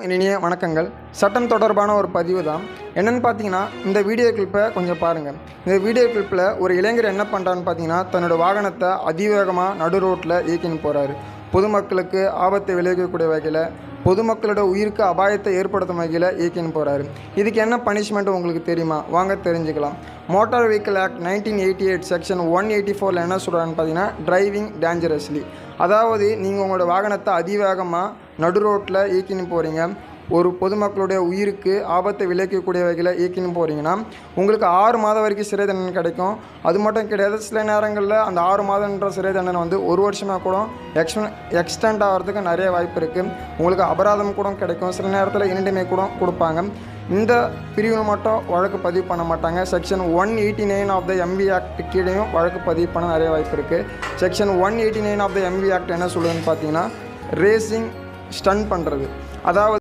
இனிய வணக்கங்கள். சட்டம் தொடர்பான ஒரு பதிவு தான். என்னென்னு பார்த்தீங்கன்னா, இந்த வீடியோ கிளிப்பை கொஞ்சம் பாருங்கள். இந்த வீடியோ கிளிப்பில் ஒரு இளைஞர் என்ன பண்ணுறான்னு பார்த்தீங்கன்னா, தன்னோட வாகனத்தை அதிவேகமாக நடு ரோட்டில் இயக்கின்னு போகிறாரு. பொதுமக்களுக்கு ஆபத்தை விளைவிக்கக்கூடிய வகையில், பொதுமக்களோட உயிருக்கு அபாயத்தை ஏற்படுத்தும் வகையில் இயக்கின்னு போகிறாரு. இதுக்கு என்ன பனிஷ்மெண்ட் உங்களுக்கு தெரியுமா? வாங்க தெரிஞ்சுக்கலாம். மோட்டார் வெஹிக்கிள் ஆக்ட் 1988 செக்ஷன் 184 என்ன சொல்கிறான்னு பார்த்தீங்கன்னா, டிரைவிங் டேஞ்சரஸ்லி. அதாவது நீங்கள் உங்களோட வாகனத்தை அதிவேகமாக நடு ரோட்டில் இயக்கின்னு போகிறீங்க, ஒரு பொதுமக்களுடைய உயிருக்கு ஆபத்தை விளைவிக்கக்கூடிய வகையில் இயக்கின்னு போகிறீங்கன்னா, உங்களுக்கு 6 மாதம் வரைக்கும் சிறை தண்டனை கிடைக்கும். அது மட்டும் கிடையாது, சில நேரங்களில் அந்த 6 மாதம்ன்ற சிறை தண்டனை 1 வருஷமாக கூட எக்ஸ்டெண்ட் ஆகிறதுக்கு நிறைய வாய்ப்பு இருக்குது. உங்களுக்கு அபராதம் கூட கிடைக்கும். சில நேரத்தில் இனடிமை கூட கொடுப்பாங்க. இந்த பிரிவில் மட்டும் வழக்கு பதிவு பண்ண மாட்டாங்க. Section 189 of the MV act கீழேயும் வழக்கு பதிவு பண்ண நிறைய வாய்ப்பு இருக்குது. Section 189 of the MV act என்ன சொல்லுதுன்னு பார்த்தீங்கன்னா, ரேசிங் ஸ்டன் பண்ணுறது. அதாவது